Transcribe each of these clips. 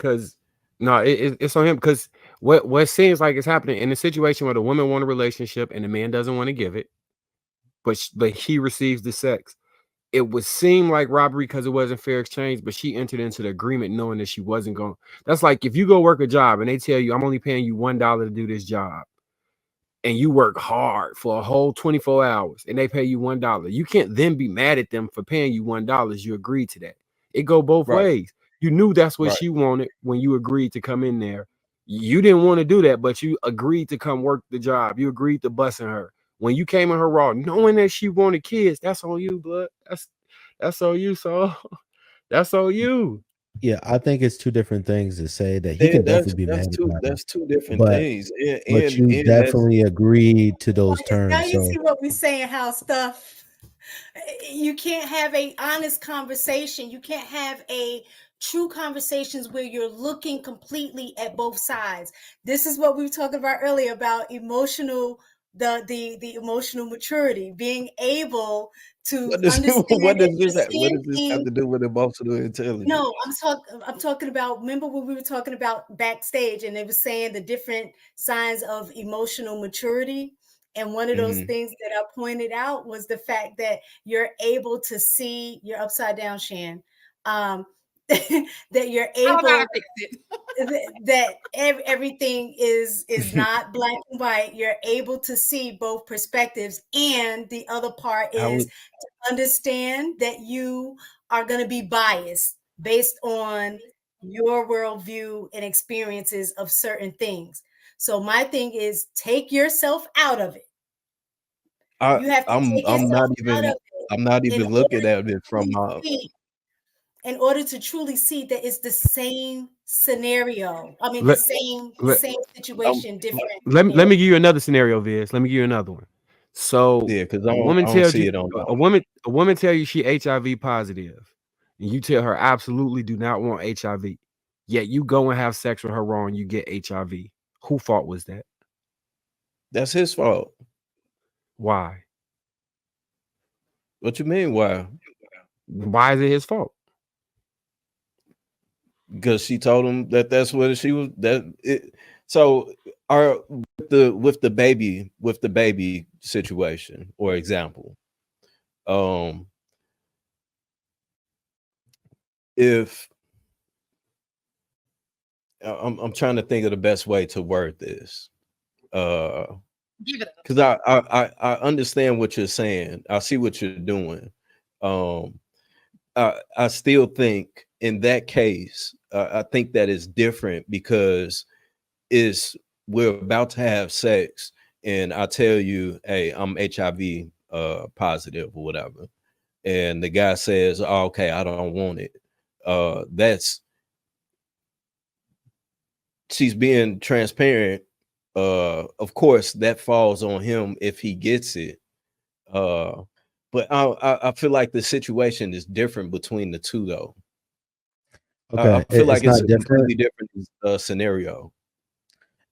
because no, it's on him because what seems like it's happening in a situation where the woman want a relationship and the man doesn't want to give it, but he receives the sex. It would seem like robbery because it wasn't fair exchange, but she entered into the agreement knowing that she wasn't going. That's like if you go work a job and they tell you, I'm only paying you $1 to do this job, and you work hard for a whole 24 hours and they pay you $1. You can't then be mad at them for paying you $1. You agreed to that. It go both Right. ways. You knew that's what Right. she wanted when you agreed to come in there. You didn't want to do that, but you agreed to come work the job. You agreed to busting her. When you came in her raw, knowing that she wanted kids, that's on you, blood. That's on you, so that's on you. Yeah, I think it's two different things to say that he can definitely be mad about it, That's two different but things, you and that's definitely agreed to Well, those now terms. you So see what we're saying, how stuff you can't have a honest conversation. You can't have a true conversations where you're looking completely at both sides. This is what we were talking about earlier about emotional the emotional maturity, being able to understand what and what understand does this have things. to do with emotional intelligence? No, I'm talking about, remember when we were talking about backstage and they were saying the different signs of emotional maturity? And one of those Hmm. things that I pointed out was the fact that you're able to see, you're upside down, Shan. That you're How about I able fix it? that everything is not black and white. You're able to see both perspectives, and the other part I is would, to understand that you are going to be biased based on your worldview and experiences of certain things. So my thing is, take yourself out of it. You have to take I'm yourself not out of even it I'm not in even looking order at it to from truly my. see, in order to truly see that it's the same scenario. I mean, Let, the let, same I'm, situation, different. let me give you another scenario, Viz. Let me give you another one. So yeah, because a woman I don't tells see you it on my. a woman tell you she HIV positive, and you tell her absolutely do not want HIV. Yet you go and have sex with her wrong, you get HIV. Who fault was that? That's his fault. Why? What you mean? Why? Why is it his fault? Because she told him that that's what she was. That it. So, are with the baby situation or example, um, if I'm trying to think of the best way to word this, Give it up. because I understand what you're saying. I see what you're doing. Um, I still think in that case, I think that is different because is we're about to have sex, and I tell you, hey, I'm HIV positive or whatever, and the guy says, oh, okay, I don't want it. That's she's being transparent. Of course, that falls on him if he gets it. Uh, but I feel like the situation is different between the two, though. I okay, feel like it's it's not a different. completely different scenario.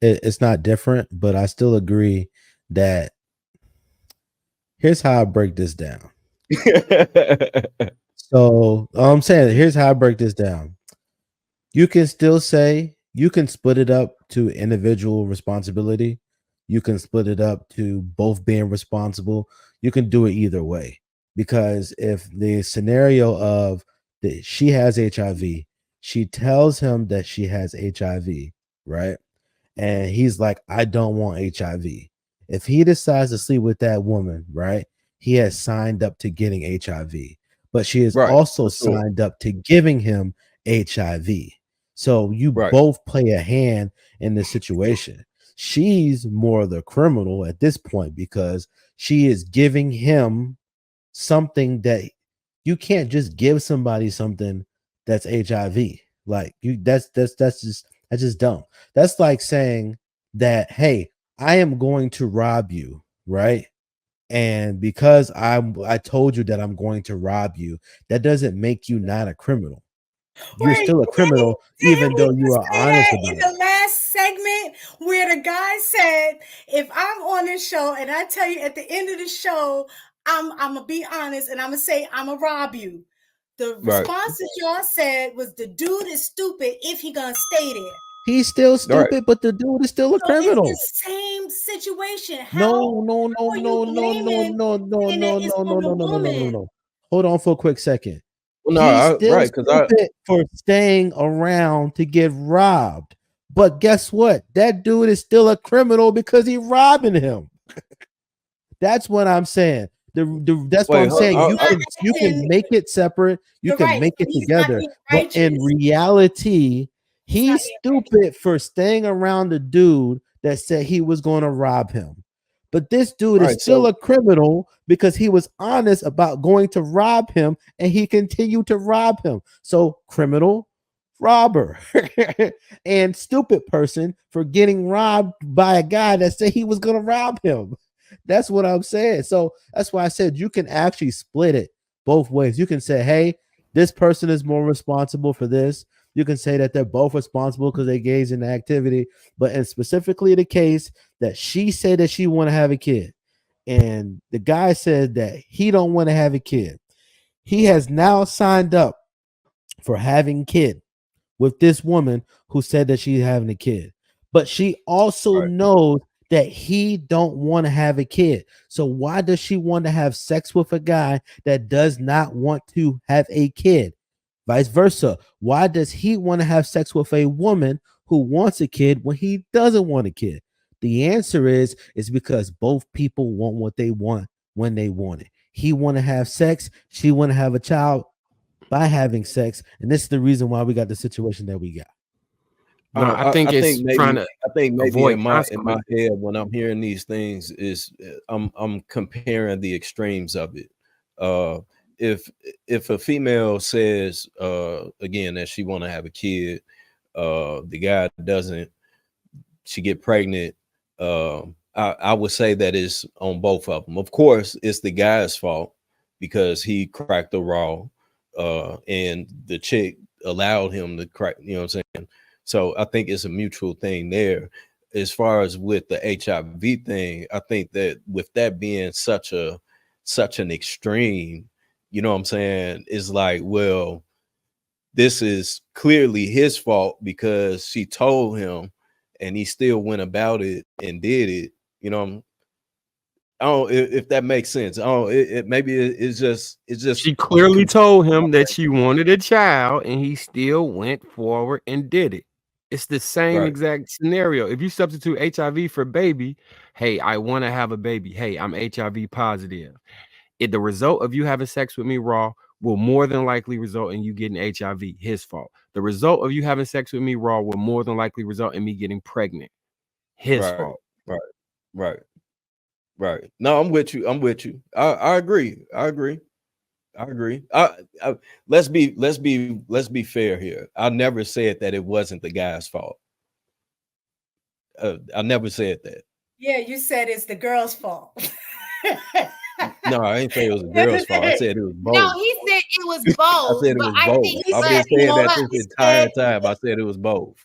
It's not different, but I still agree that here's how I break this down. So I'm saying here's how I break this down. You can still say you can split it up to individual responsibility. You can split it up to both being responsible. You can do it either way. Because if the scenario of that she has HIV, she tells him that she has HIV, right? And he's like, I don't want HIV. If he decides to sleep with that woman, right? He has signed up to getting HIV, but she is Right, also for sure. signed up to giving him HIV. So you Right. both play a hand in this situation. She's more the criminal at this point because she is giving him something that you can't just give somebody something that's HIV. Like you that's just dumb. That's like saying that, hey, I am going to rob you, right? And because I told you that I'm going to rob you, that doesn't make you not a criminal. You're Wait, still a criminal, didn't even we though you just are say honest that in about it. the last segment where the guy said, if I'm on this show and I tell you at the end of the show, I'm gonna be honest and I'm gonna say I'm gonna rob you. The Right. responses y'all said was the dude is stupid if he gonna stay there. He's still Right. stupid, but the dude is still a So it's criminal. the same situation. No, no, no, How are you no, no, no, blaming no, no, saying that no, it's no, no, on the no, no, no, no, no, woman? no. Hold on for a quick second. Well, no, He's still right, because I stupid for staying around to get robbed. But guess what? That dude is still a criminal because he's robbing him. That's what I'm saying. That's what wait, I'm saying. He's You not can acting. make it separate. You You're can right. make So it he's not together. being But in righteous. reality, He's not he's being righteous. stupid for staying around the dude that said he was going to rob him. But this dude is right. still So a criminal because he was honest about going to rob him and he continued to rob him. So, criminal, robber, and stupid person for getting robbed by a guy that said he was going to rob him. That's what I'm saying. So, that's why I said you can actually split it both ways. You can say, hey, this person is more responsible for this. You can say that they're both responsible because they engaged in the activity, but in specifically the case that she said that she want to have a kid, and the guy said that he don't want to have a kid. He has now signed up for having kid with this woman who said that she's having a kid, but she also right, knows that he don't want to have a kid. So why does she want to have sex with a guy that does not want to have a kid? Vice versa. Why does he want to have sex with a woman who wants a kid when he doesn't want a kid? The answer is because both people want what they want when they want it. He want to have sex, she want to have a child by having sex, and this is the reason why we got the situation that we got. No, I think I it's think trying maybe to in avoid my consequences. head when I'm hearing these things is I'm comparing the extremes of it. Uh, if a female says again that she want to have a kid, the guy doesn't, she get pregnant. I would say that is on both of them. Of course, it's the guy's fault because he cracked the raw, and the chick allowed him to crack. You know what I'm saying? So I think it's a mutual thing there. As far as with the HIV thing, I think that with that being such an extreme, you know what I'm saying, is like, well, this is clearly his fault because she told him and he still went about it and did it. You know, I don't if that makes sense. I don't maybe it's just She I'm clearly told him that she wanted a child, and he still went forward and did it. It's the same right, exact scenario. If you substitute HIV for baby, hey, I want to have a baby. Hey, I'm HIV positive. The result of you having sex with me raw will more than likely result in you getting HIV. His fault. The result of you having sex with me raw will more than likely result in me getting pregnant. His right, fault. right, right, right. No, I'm with you. I'm with you. I agree. I agree. I agree. Let's be fair here. I never said that it wasn't the guy's fault. I never said that. Yeah, you said it's the girl's fault. No, I ain't say it was the girl's fault. I said it was No, both. he said it was I both, said it but was I both. think, He I've said been but saying no. that but this He entire said time. I said it was both.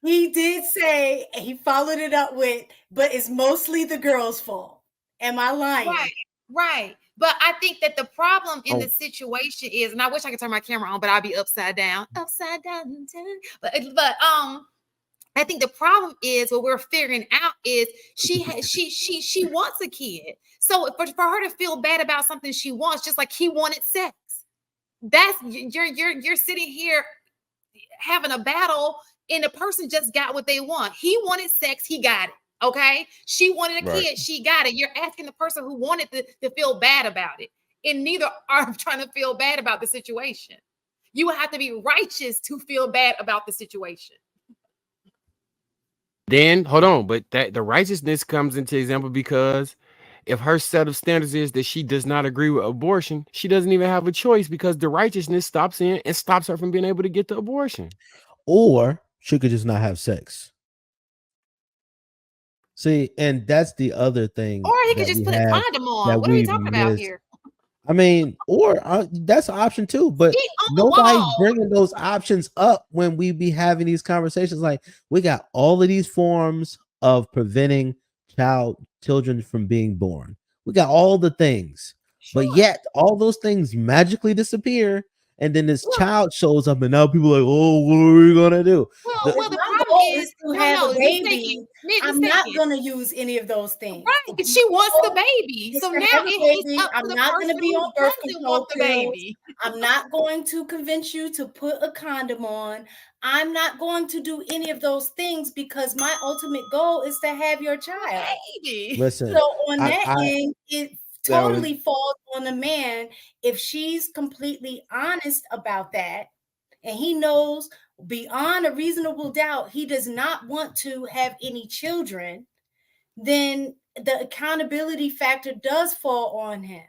he did say he followed it up with, but it's mostly the girl's fault. Am I lying? right, right. But I think that the problem in the Oh, situation is, and I wish I could turn my camera on, but I'll be upside down. But I think the problem is what we're figuring out is she wants a kid. So for her to feel bad about something she wants, just like he wanted sex. That's you're sitting here having a battle, and the person just got what they want. He wanted sex, he got it. Okay. She wanted a right, kid, she got it. You're asking the person who wanted to feel bad about it. And neither are trying to feel bad about the situation. You have to be righteous to feel bad about the situation. Then hold on, but that the righteousness comes into example because if her set of standards is that she does not agree with abortion, she doesn't even have a choice because the righteousness stops in and stops her from being able to get the abortion. Or she could just not have sex. See, and that's the other thing Or he could that just we put a have condom on. that What are we we talking about miss. here? I mean, or that's an option too, but He on the nobody's wall. bringing those options up when we be having these conversations. Like, we got all of these forms of preventing children from being born. We got all the things, but Sure. yet all those things magically disappear and then this child shows up, and now people are like, oh, what are we gonna do? Well, If the my problem goal is, to have a just baby, I'm not second. gonna use any of those things. Right, she wants the baby. It's So to now have a it's baby. up to I'm the not person gonna be who on birth doesn't control want the pills. baby. I'm not going to convince you to put a condom on. I'm not going to do any of those things because my ultimate goal is to have your child. Baby. Listen, So on that end, it Now, totally falls on the man if she's completely honest about that, and he knows beyond a reasonable doubt he does not want to have any children, then the accountability factor does fall on him.